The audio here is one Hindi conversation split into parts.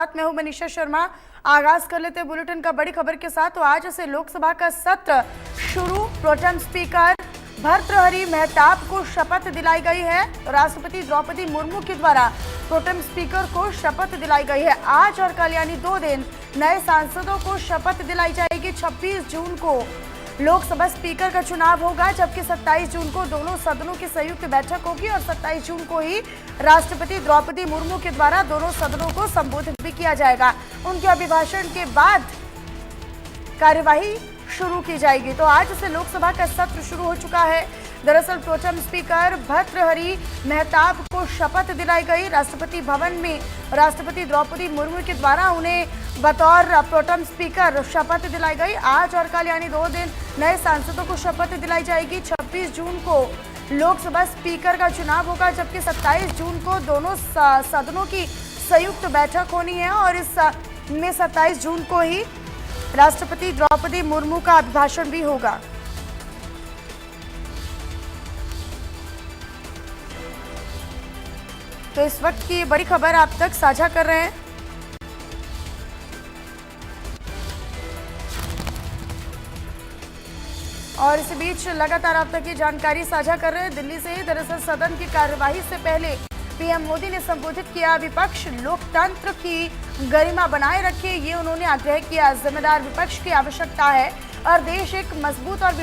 मैं हूं मनीषा शर्मा। आगाज कर लेते हैं बुलेटिन का बड़ी खबर के साथ। तो आज से लोकसभा का सत्र शुरू। प्रोटेम स्पीकर भर्तृहरि महताब को शपथ दिलाई गई है। राष्ट्रपति द्रौपदी मुर्मू के द्वारा प्रोटेम स्पीकर को शपथ दिलाई गई है। आज और कल यानी 2 दिन नए सांसदों को शपथ दिलाई जाएगी। 26 जून को लोकसभा स्पीकर का चुनाव होगा, जबकि 27 जून को दोनों सदनों की संयुक्त बैठक होगी और 27 जून को ही राष्ट्रपति द्रौपदी मुर्मू के द्वारा दोनों सदनों को संबोधित भी किया जाएगा। उनके अभिभाषण के बाद कार्यवाही शुरू की जाएगी। तो आज से लोकसभा का सत्र शुरू हो चुका है। दरअसल प्रोटेम स्पीकर भर्तृहरि महताब को शपथ दिलाई गई। राष्ट्रपति भवन में राष्ट्रपति द्रौपदी मुर्मू के द्वारा उन्हें बतौर प्रोटेम स्पीकर शपथ दिलाई गई। आज और कल यानी 2 दिन नए सांसदों को शपथ दिलाई जाएगी। 26 जून को लोकसभा स्पीकर का चुनाव होगा, जबकि 27 जून को दोनों सदनों की संयुक्त बैठक होनी है और इसमें 27 जून को ही राष्ट्रपति द्रौपदी मुर्मू का अभिभाषण भी होगा। तो इस वक्त की बड़ी खबर आप तक साझा कर रहे हैं। और इसी बीच लगातार आप तक की जानकारी साझा कर रहे हैं दिल्ली से। दरअसल सदन की कार्यवाही से पहले पीएम मोदी ने संबोधित किया, विपक्ष लोकतंत्र की गरिमा बनाए रखे, ये उन्होंने आग्रह किया। जिम्मेदार विपक्ष की आवश्यकता है और देश एक मजबूत और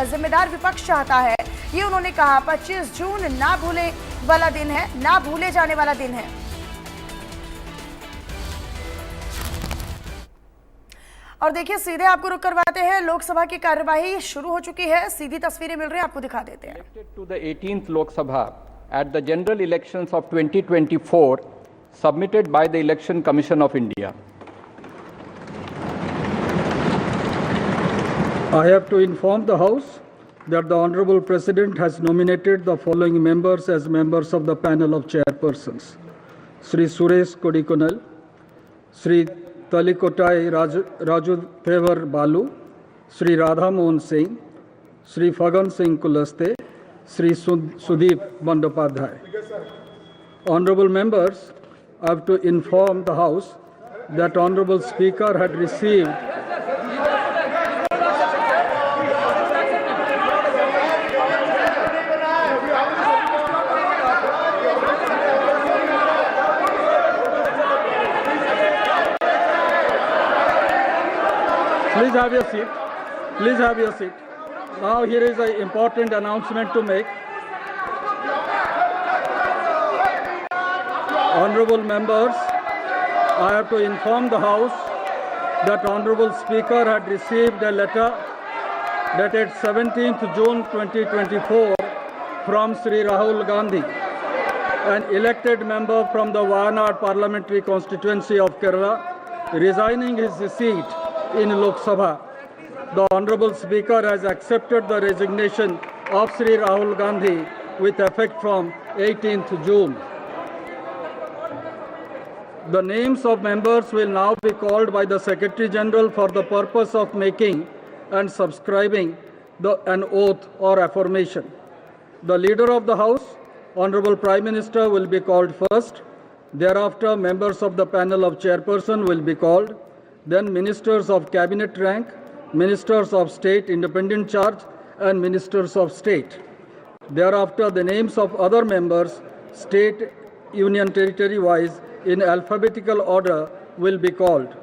जिम्मेदार विपक्ष चाहता है, ये उन्होंने कहा। 25 जून ना भूले वाला दिन है, ना भूले जाने वाला दिन है। और देखिए सीधे आपको रुक करवाते हैं, लोकसभा की कार्यवाही शुरू हो चुकी है। सीधी तस्वीरें मिल रही हैं, आपको दिखा देते हैं। To the 18th Lok Sabha at the general elections of 2024 submitted by the Election Commission of India. I have to inform the House that the Honorable President has nominated the following members as members of the panel of chairpersons: Sri Suresh Kodikonal, Sri Talikotai Raju Thevar Balu, Sri Radha Mohan Singh, Sri Fagan Singh Kulaste, Sri Sudeep Bandopadhyay. Honorable members, I have to inform the House that Honorable Speaker had received Please have your seat. Please have your seat. Now here is an important announcement to make. Honorable members, I have to inform the House that Honorable Speaker had received a letter dated 17th June 2024 from Sri Rahul Gandhi, an elected member from the Wayanad parliamentary constituency of Kerala, resigning his seat in Lok Sabha. The Honorable Speaker has accepted the resignation of Sri Rahul Gandhi with effect from 18th June. The names of members will now be called by the Secretary General for the purpose of making and subscribing an oath or affirmation. The Leader of the House, Honorable Prime Minister, will be called first. Thereafter, members of the panel of chairperson will be called. Then ministers of cabinet rank, ministers of state independent charge, and ministers of state. Thereafter, the names of other members, state, union territory wise, in alphabetical order will be called.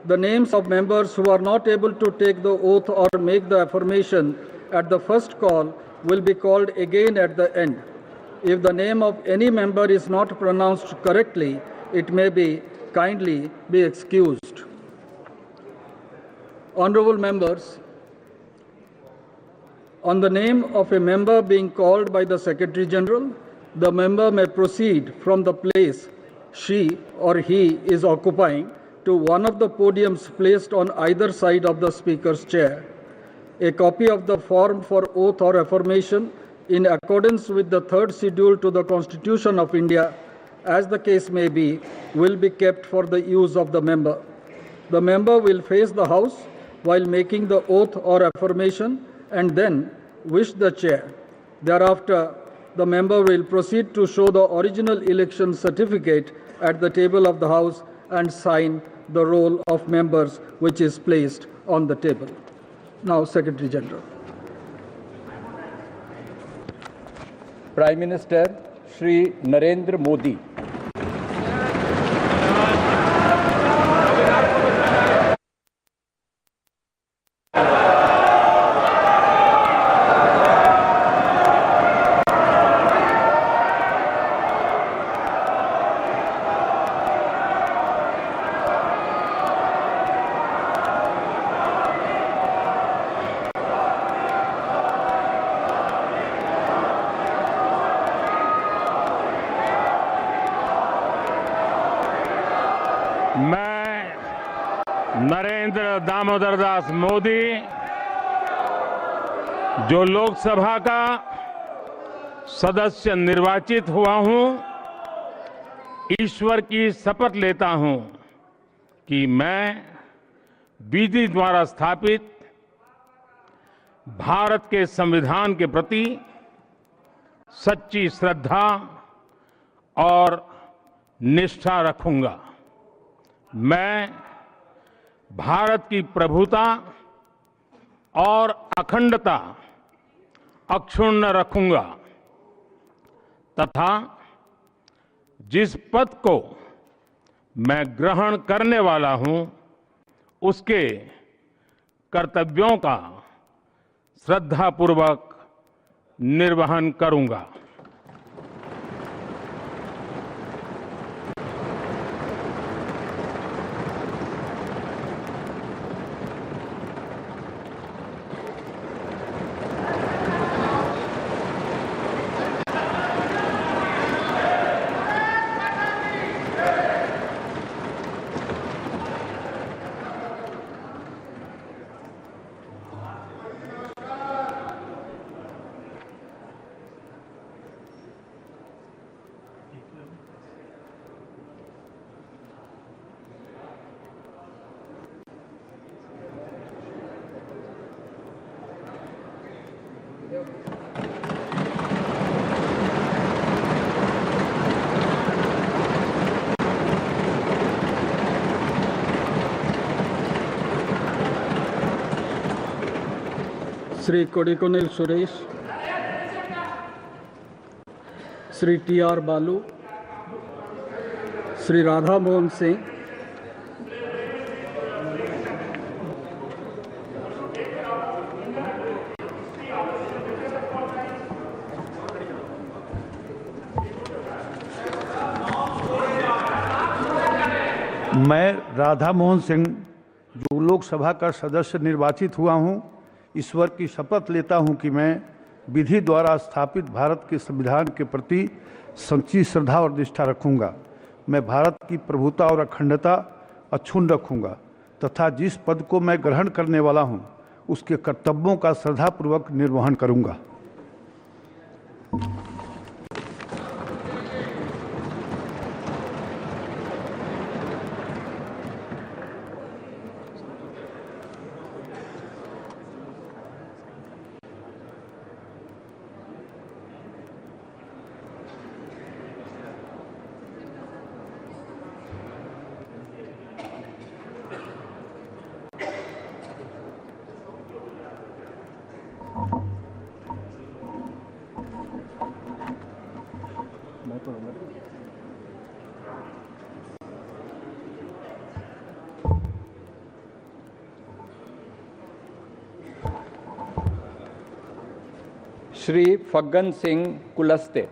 The names of members who are not able to take the oath or make the affirmation at the first call will be called again at the end. If the name of any member is not pronounced correctly, it may be kindly be excused. Honorable members, on the name of a member being called by the Secretary General, the member may proceed from the place she or he is occupying to one of the podiums placed on either side of the Speaker's chair. A copy of the form for oath or affirmation in accordance with the 3rd schedule to the Constitution of India, as the case may be, will be kept for the use of the member. The member will face the House while making the oath or affirmation and then wish the chair. Thereafter, the member will proceed to show the original election certificate at the table of the House and sign the roll of members which is placed on the table. Now, Secretary General. Prime Minister Shri Narendra Modi. मैं नरेंद्र दामोदर दास मोदी जो लोकसभा का सदस्य निर्वाचित हुआ हूं, ईश्वर की शपथ लेता हूं कि मैं विधि द्वारा स्थापित भारत के संविधान के प्रति सच्ची श्रद्धा और निष्ठा रखूंगा। मैं भारत की प्रभुता और अखंडता अक्षुण्ण रखूंगा तथा जिस पद को मैं ग्रहण करने वाला हूं, उसके कर्तव्यों का श्रद्धापूर्वक निर्वहन करूंगा। Sri Kodikonil Suresh, Sri T.R. Balu, Sri Radha Mohan Singh, मैं राधा मोहन सिंह जो लोकसभा का सदस्य निर्वाचित हुआ हूं, ईश्वर की शपथ लेता हूं कि मैं विधि द्वारा स्थापित भारत के संविधान के प्रति सच्ची श्रद्धा और निष्ठा रखूंगा। मैं भारत की प्रभुता और अखंडता अक्षुण्ण रखूंगा तथा जिस पद को मैं ग्रहण करने वाला हूं, उसके कर्तव्यों का श्रद्धापूर्वक निर्वहन करूंगा। Shri Faggan Singh Kulaste.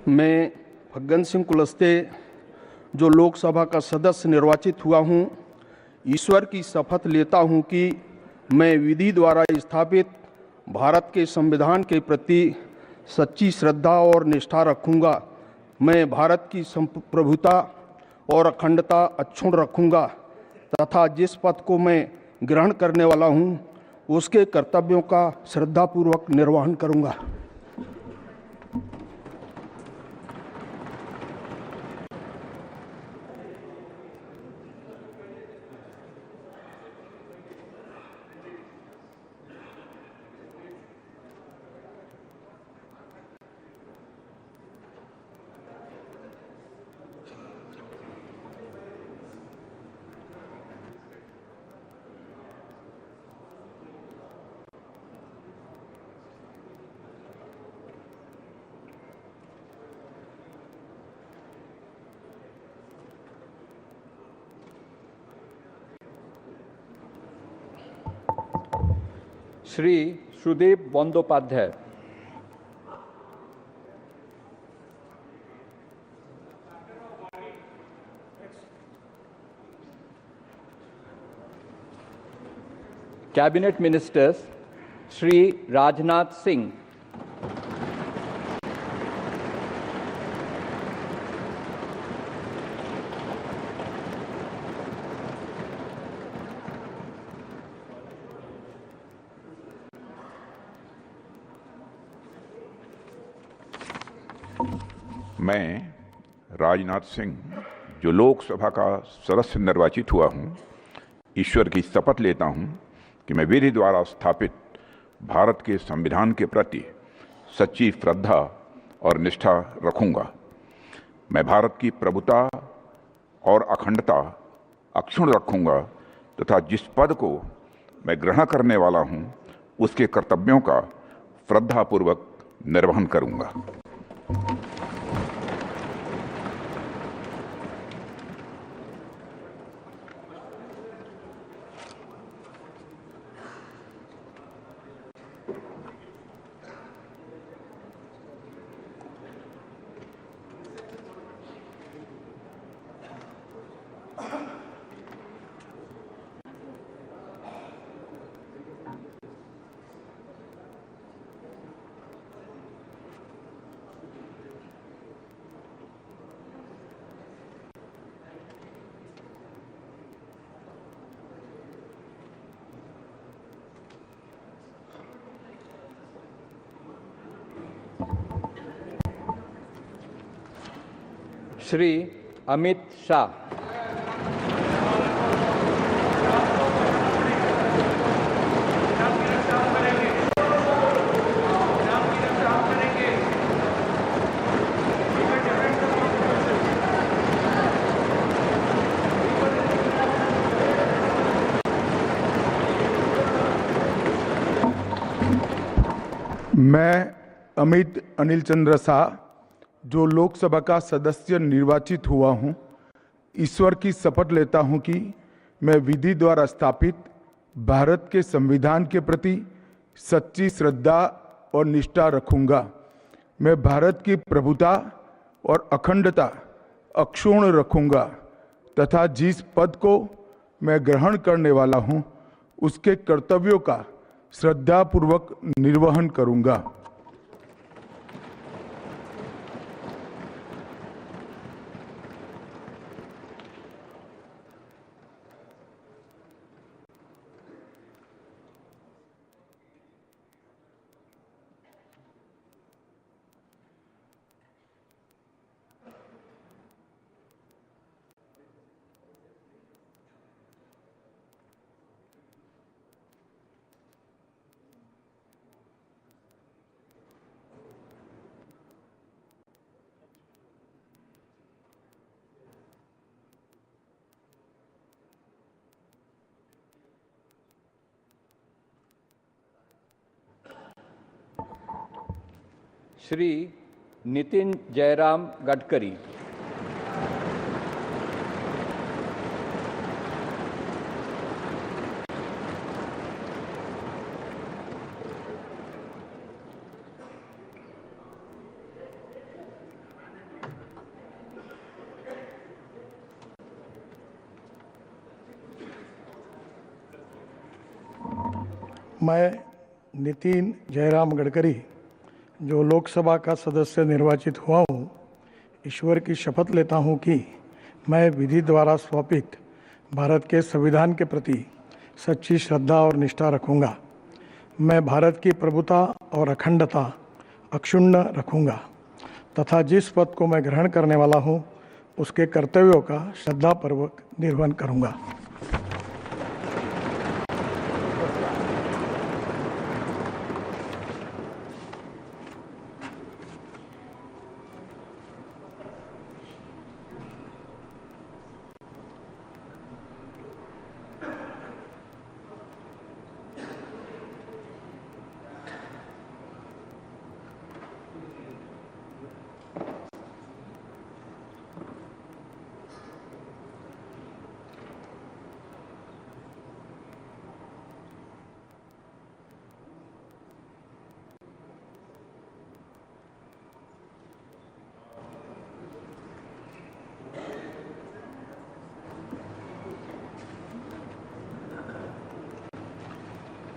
मैं फग्गन सिंह कुलस्ते जो लोकसभा का सदस्य निर्वाचित हुआ हूं, ईश्वर की शपथ लेता हूं कि मैं विधि द्वारा स्थापित भारत के संविधान के प्रति सच्ची श्रद्धा और निष्ठा रखूंगा। मैं भारत की प्रभुता और अखंडता अक्षुण्ण रखूंगा तथा जिस पद को मैं ग्रहण करने वाला हूं, उसके कर्तव्यों का श्रद्धापूर्वक निर्वहन करूँगा। श्री सुदेव बंदोपाध्याय। कैबिनेट मिनिस्टर्स श्री राजनाथ सिंह, मैं राजनाथ सिंह जो लोकसभा का सदस्य निर्वाचित हुआ हूं, ईश्वर की शपथ लेता हूं कि मैं विधि द्वारा स्थापित भारत के संविधान के प्रति सच्ची श्रद्धा और निष्ठा रखूंगा। मैं भारत की प्रभुता और अखंडता अक्षुण्ण रखूंगा तथा जिस पद को मैं ग्रहण करने वाला हूं, उसके कर्तव्यों का श्रद्धापूर्वक निर्वहन करूंगा। श्री अमित शाह। मैं अमित अनिल चंद्र शाह जो लोकसभा का सदस्य निर्वाचित हुआ हूं, ईश्वर की शपथ लेता हूं कि मैं विधि द्वारा स्थापित भारत के संविधान के प्रति सच्ची श्रद्धा और निष्ठा रखूंगा। मैं भारत की प्रभुता और अखंडता अक्षुण्ण रखूंगा तथा जिस पद को मैं ग्रहण करने वाला हूं, उसके कर्तव्यों का श्रद्धापूर्वक निर्वहन करूंगा। श्री नितिन जयराम गडकरी। मैं नितिन जयराम गडकरी जो लोकसभा का सदस्य निर्वाचित हुआ हूँ, ईश्वर की शपथ लेता हूँ कि मैं विधि द्वारा स्थापित भारत के संविधान के प्रति सच्ची श्रद्धा और निष्ठा रखूँगा। मैं भारत की प्रभुता और अखंडता अक्षुण्ण रखूंगा तथा जिस पद को मैं ग्रहण करने वाला हूं उसके कर्तव्यों का श्रद्धापूर्वक निर्वहन करूंगा।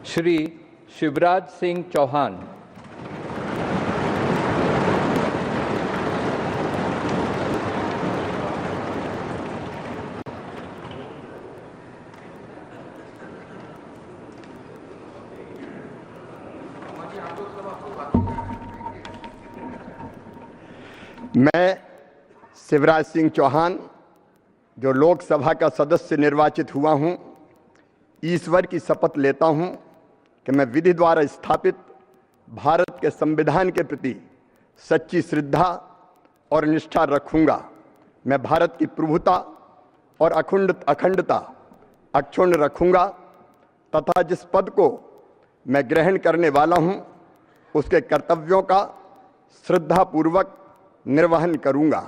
श्री शिवराज सिंह चौहान। मैं शिवराज सिंह चौहान जो लोकसभा का सदस्य निर्वाचित हुआ हूं, ईश्वर की शपथ लेता हूं कि मैं विधि द्वारा स्थापित भारत के संविधान के प्रति सच्ची श्रद्धा और निष्ठा रखूंगा। मैं भारत की प्रभुता और अखंडता अक्षुण्ण रखूंगा तथा जिस पद को मैं ग्रहण करने वाला हूं उसके कर्तव्यों का श्रद्धापूर्वक निर्वहन करूंगा।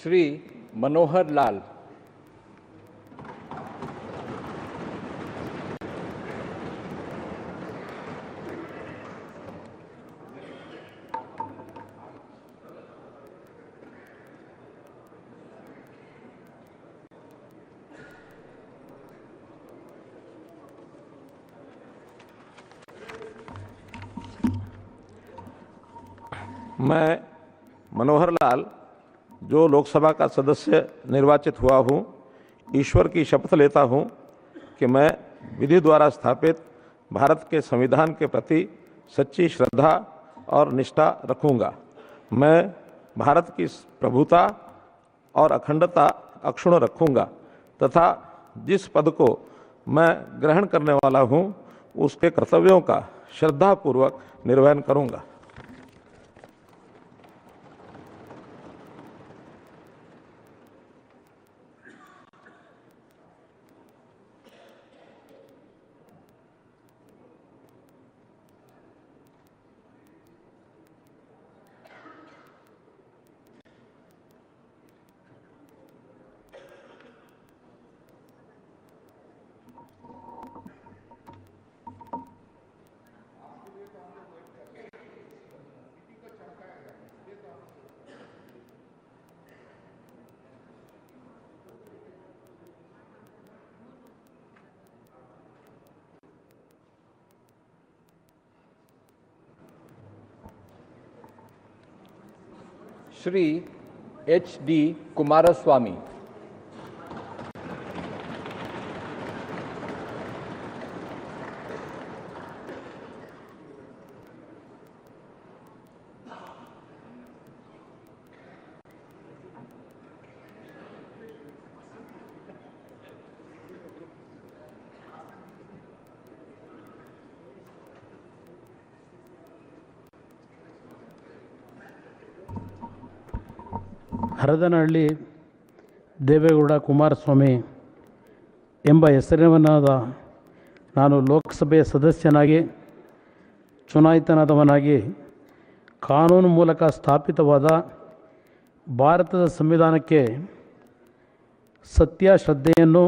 श्री मनोहर लाल। मैं मनोहर लाल जो लोकसभा का सदस्य निर्वाचित हुआ हूँ, ईश्वर की शपथ लेता हूँ कि मैं विधि द्वारा स्थापित भारत के संविधान के प्रति सच्ची श्रद्धा और निष्ठा रखूँगा। मैं भारत की प्रभुता और अखंडता अक्षुण्ण रखूँगा तथा जिस पद को मैं ग्रहण करने वाला हूँ उसके कर्तव्यों का श्रद्धापूर्वक निर्वहन करूँगा। श्री HD कुमारस्वामी। ಹರದನಹಳ್ಳಿ ದೇವೇಗೌಡ ಕುಮಾರಸ್ವಾಮಿ ಎಂಬ ಹೆಸರಿನವನಾದ ನಾನು ಲೋಕಸಭೆಯ ಸದಸ್ಯನಾಗಿ ಚುನಾಯಿತನಾದವನಾಗಿ ಕಾನೂನು ಮೂಲಕ ಸ್ಥಾಪಿತವಾದ ಭಾರತದ ಸಂವಿಧಾನಕ್ಕೆ ಸತ್ಯ ಶ್ರದ್ಧೆಯನ್ನು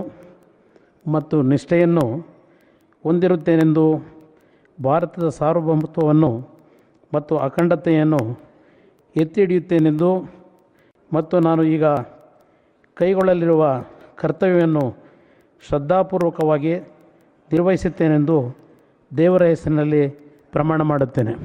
ಮತ್ತು ನಿಷ್ಠೆಯನ್ನು ಹೊಂದಿರುತ್ತೇನೆಂದು ಭಾರತದ ಸಾರ್ವಭೌಮತ್ವವನ್ನು ಮತ್ತು ಅಖಂಡತೆಯನ್ನು ಎತ್ತಿ ಹಿಡಿಯುತ್ತೇನೆಂದು ಮತ್ತು ನಾನು ಈಗ ಕೈಗೊಳ್ಳಲಿರುವ ಕರ್ತವ್ಯವನ್ನು ಶ್ರದ್ಧಾಪೂರ್ವಕವಾಗಿ ನಿರ್ವಹಿಸುತ್ತೇನೆಂದು ದೇವರ ಹೆಸರಿನಲ್ಲಿ ಪ್ರಮಾಣ ಮಾಡುತ್ತೇನೆ.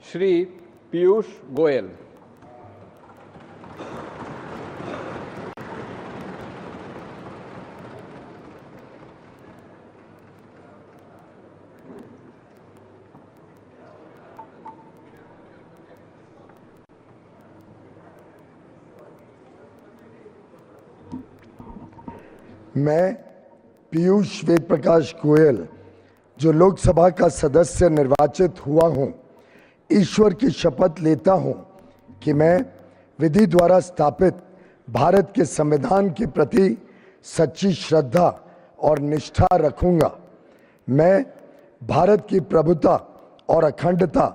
श्री पीयूष गोयल। मैं पीयूष वेद प्रकाश गोयल जो लोकसभा का सदस्य निर्वाचित हुआ हूं, ईश्वर की शपथ लेता हूं कि मैं विधि द्वारा स्थापित भारत के संविधान के प्रति सच्ची श्रद्धा और निष्ठा रखूंगा। मैं भारत की प्रभुता और अखंडता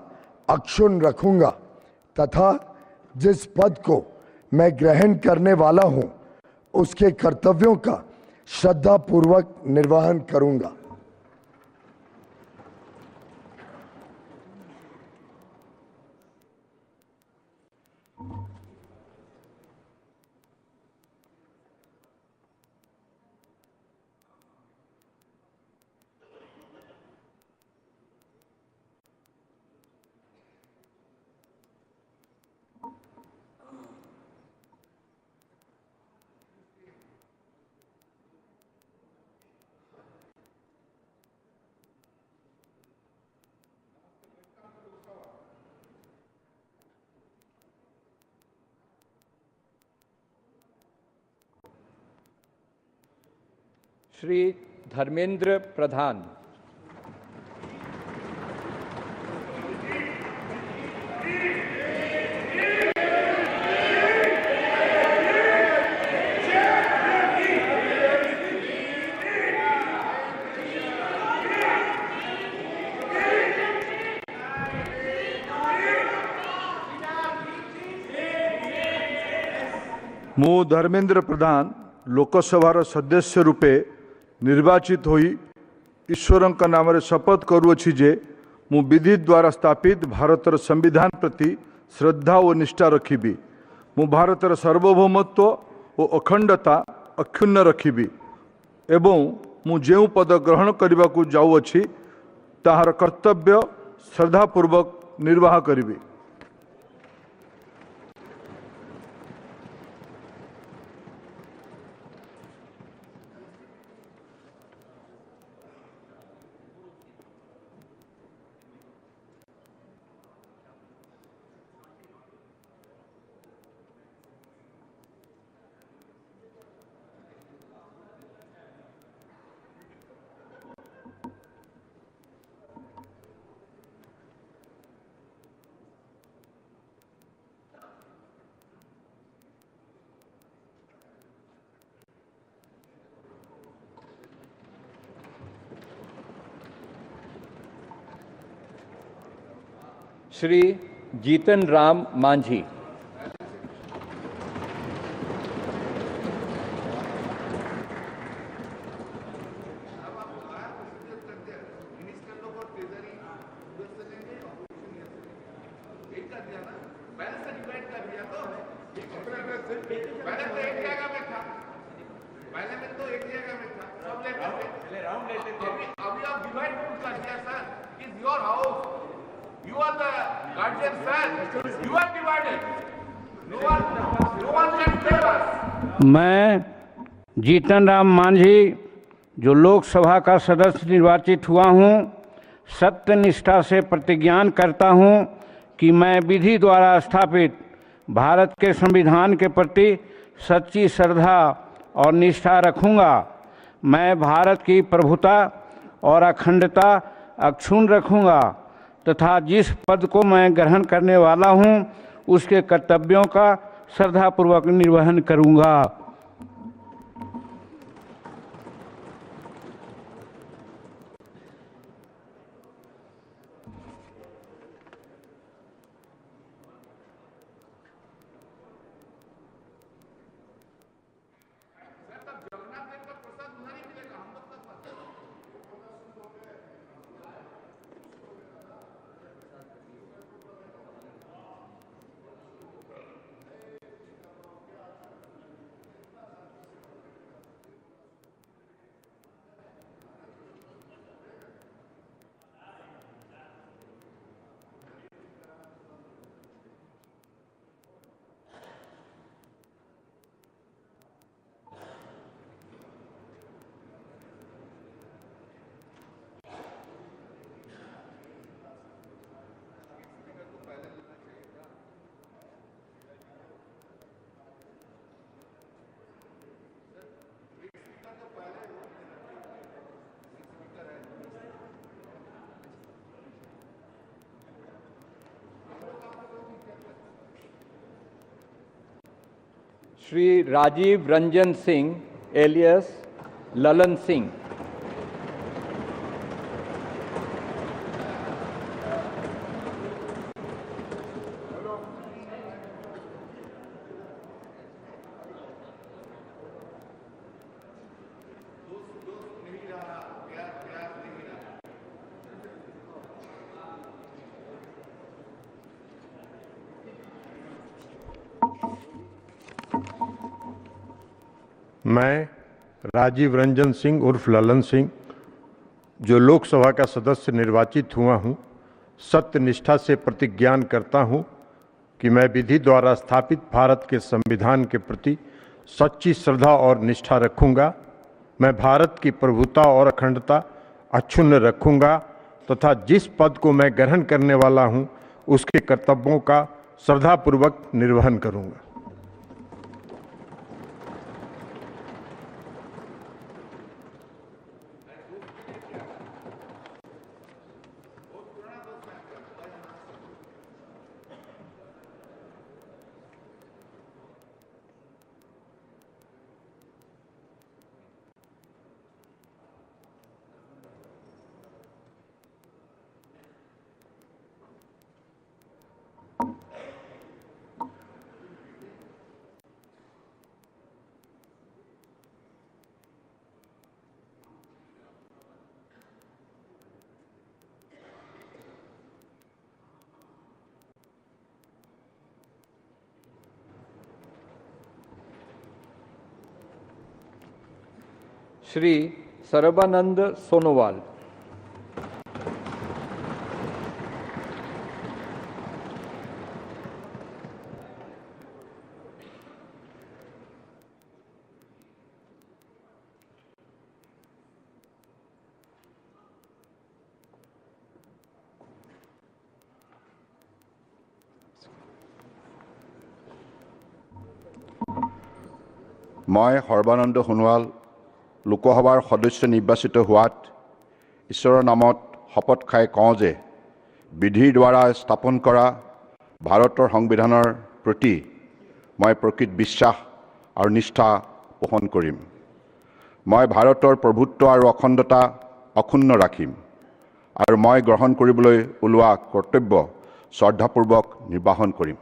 अक्षुण्ण रखूंगा तथा जिस पद को मैं ग्रहण करने वाला हूं, उसके कर्तव्यों का श्रद्धापूर्वक निर्वहन करूंगा। श्री धर्मेंद्र प्रधान। मु धर्मेंद्र प्रधान लोकसभार सदस्य रूपे निर्वाचित होई ईश्वर नाम शपथ करुअछि जे मु विधि द्वारा स्थापित भारतर संविधान प्रति श्रद्धा और निष्ठा रखिबी। मु भारतर सार्वभौमत्व और अखंडता अक्षुण्ण रखिबी एवं मु जेउ पद ग्रहण करने को जाऊँगी ताहार कर्तव्य श्रद्धापूर्वक निर्वाह करिबी। श्री जीतन राम मांझी। पहले तो एक जगह में था। मैं जीतन राम मांझी जो लोकसभा का सदस्य निर्वाचित हुआ हूँ, सत्य निष्ठा से प्रतिज्ञान करता हूँ कि मैं विधि द्वारा स्थापित भारत के संविधान के प्रति सच्ची श्रद्धा और निष्ठा रखूँगा। मैं भारत की प्रभुता और अखंडता अक्षुण्ण रखूँगा तथा जिस पद को मैं ग्रहण करने वाला हूँ उसके कर्तव्यों का श्रद्धापूर्वक निर्वहन करूँगा। श्री राजीव रंजन सिंह एलियस ललन सिंह। मैं राजीव रंजन सिंह उर्फ ललन सिंह जो लोकसभा का सदस्य निर्वाचित हुआ हूँ, सत्य निष्ठा से प्रतिज्ञान करता हूँ कि मैं विधि द्वारा स्थापित भारत के संविधान के प्रति सच्ची श्रद्धा और निष्ठा रखूँगा। मैं भारत की प्रभुता और अखंडता अक्षुण्ण रखूँगा तथा जिस पद को मैं ग्रहण करने वाला हूँ उसके कर्तव्यों का श्रद्धापूर्वक निर्वहन करूँगा। श्री सर्बानंद सोनोवाल। मैं सर्बानंद सोनोवाल लोकसभार सदस्य निर्वाचित होवात ईश्वৰৰ नामत शपथ खाई कওঁ जे विधिर द्वारा स्थापन करा भारतर संविधाনৰ प्रति मैं प्रकृत विश्वास और निष्ठा पोषण करिम। मैं भारतर प्रभुत्व और अखंडता अक्षुण्ण राखिम और मैं ग्रहण কৰিবলৈ ওলোৱা कर्तव्य श्रद्धापूर्वक निर्वाहन करिम।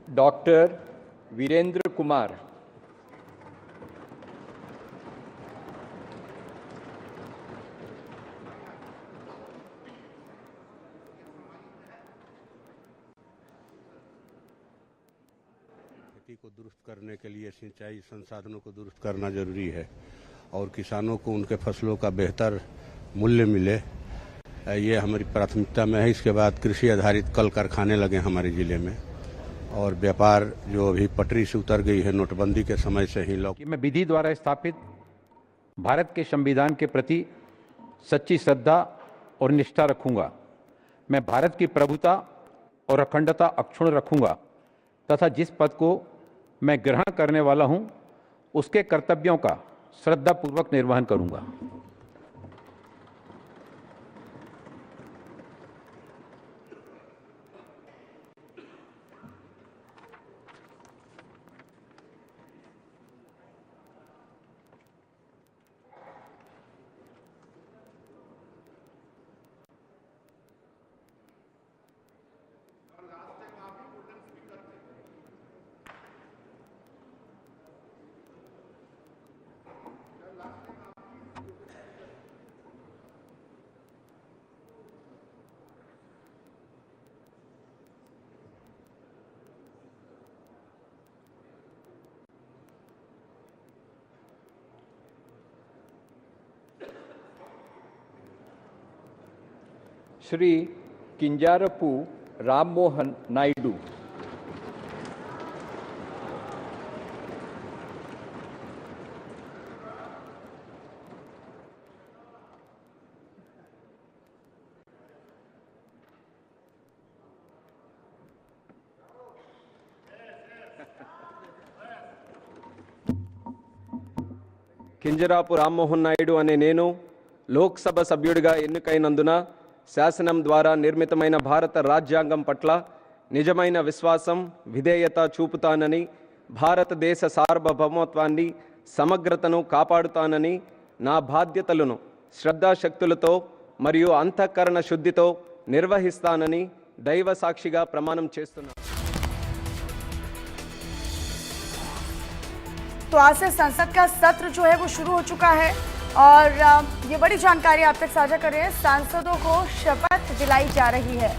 Dr. Virendra Kumar. को दुरुस्त करने के लिए सिंचाई संसाधनों को दुरुस्त करना जरूरी है और किसानों को उनके फसलों का बेहतर मूल्य मिले, ये हमारी प्राथमिकता में है। इसके बाद कृषि आधारित कल कारखाने लगे हमारे जिले में और व्यापार जो अभी पटरी से उतर गई है नोटबंदी के समय से ही कि मैं विधि द्वारा स्थापित भारत के संविधान के प्रति सच्ची श्रद्धा और निष्ठा रखूंगा। मैं भारत की प्रभुता और अखंडता अक्षुण्ण रखूंगा तथा जिस पद को मैं ग्रहण करने वाला हूं उसके कर्तव्यों का श्रद्धापूर्वक निर्वहन करूंगा। श्री किंजारपू राम मोहन नायडू। కింజరాపు రామ్మోహన్ నాయుడు అనే నేను లోక్సభ సభ్యుడిగా ఎన్నికైనందున శాసనం ద్వారా నిర్మితమైన భారత రాజ్యాంగం పట్ల నిజమైన విశ్వాసం విధేయత చూపుతానని, భారతదేశ సార్వభౌమత్వాన్ని సమగ్రతను కాపాడుతానని, నా బాధ్యతలను శ్రద్ధాశక్తులతో మరియు అంతఃకరణ శుద్ధితో నిర్వహిస్తానని దైవ సాక్షిగా ప్రమాణం చేస్తున్నాను। तो आज से संसद का सत्र जो है वो शुरू हो चुका है और ये बड़ी जानकारी आप तक साझा कर रहे हैं। सांसदों को शपथ दिलाई जा रही है,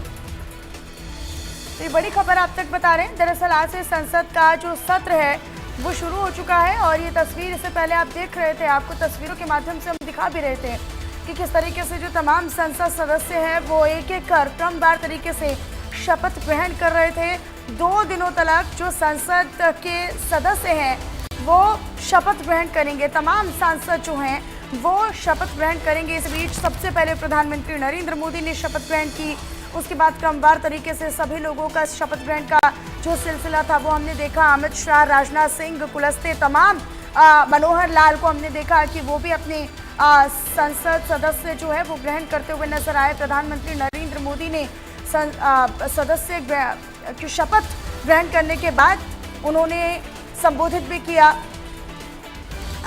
तो ये बड़ी खबर आप तक बता रहे हैं। दरअसल आज से संसद का जो सत्र है वो शुरू हो चुका है और ये तस्वीर इससे पहले आप देख रहे थे, आपको तस्वीरों के माध्यम से हम दिखा भी रहे थे कि किस तरीके से जो तमाम संसद सदस्य हैं वो एक एक कर क्रमवार तरीके से शपथ ग्रहण कर रहे थे। 2 दिनों तक जो संसद के सदस्य हैं वो शपथ ग्रहण करेंगे, तमाम सांसद जो हैं वो शपथ ग्रहण करेंगे। इस बीच सबसे पहले प्रधानमंत्री नरेंद्र मोदी ने शपथ ग्रहण की, उसके बाद क्रमवार तरीके से सभी लोगों का शपथ ग्रहण का जो सिलसिला था वो हमने देखा। अमित शाह, राजनाथ सिंह, कुलस्ते, तमाम मनोहर लाल को हमने देखा कि वो भी अपने संसद सदस्य जो है वो ग्रहण करते हुए नजर आए। प्रधानमंत्री नरेंद्र मोदी ने सदस्य की शपथ ग्रहण करने के बाद उन्होंने संबोधित भी किया।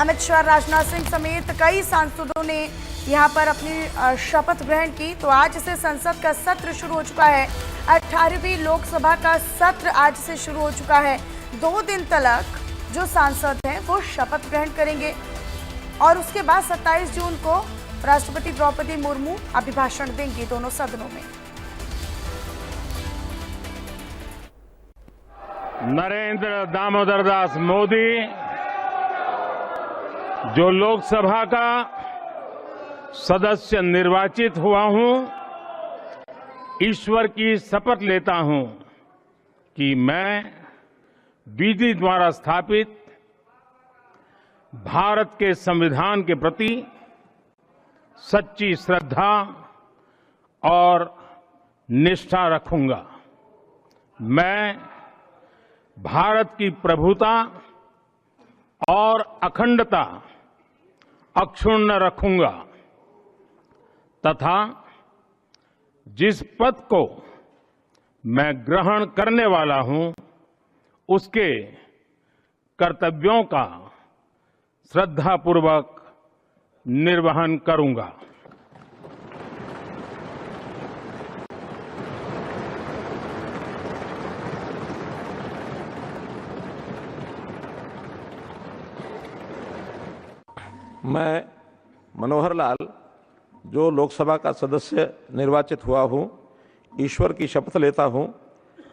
अमित शाह, राजनाथ सिंह समेत कई सांसदों ने यहां पर अपनी शपथ ग्रहण की। तो आज से संसद का सत्र शुरू हो चुका है। 18वीं लोकसभा का सत्र आज से शुरू हो चुका है। 2 दिन तक जो सांसद हैं वो शपथ ग्रहण करेंगे और उसके बाद 27 जून को राष्ट्रपति द्रौपदी मुर्मू अभिभाषण देंगी दोनों सदनों में। नरेंद्र दामोदर दास मोदी जो लोकसभा का सदस्य निर्वाचित हुआ हूं, ईश्वर की शपथ लेता हूं कि मैं विधि द्वारा स्थापित भारत के संविधान के प्रति सच्ची श्रद्धा और निष्ठा रखूंगा। मैं भारत की प्रभुता और अखंडता अक्षुण्ण रखूंगा तथा जिस पद को मैं ग्रहण करने वाला हूं उसके कर्तव्यों का श्रद्धापूर्वक निर्वहन करूंगा। मैं मनोहर लाल जो लोकसभा का सदस्य निर्वाचित हुआ हूँ, ईश्वर की शपथ लेता हूँ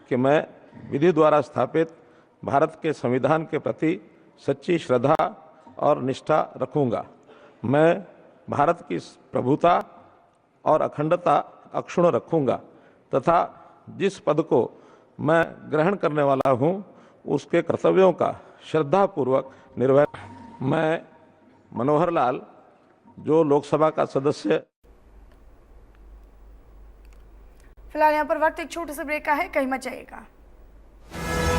कि मैं विधि द्वारा स्थापित भारत के संविधान के प्रति सच्ची श्रद्धा और निष्ठा रखूँगा। मैं भारत की प्रभुता और अखंडता अक्षुण्ण रखूँगा तथा जिस पद को मैं ग्रहण करने वाला हूँ उसके कर्तव्यों का श्रद्धापूर्वक निर्वहन। मैं मनोहर लाल जो लोकसभा का सदस्य। फिलहाल यहाँ पर वक्त एक छोटे से ब्रेक का है, कहीं मत जाइएगा।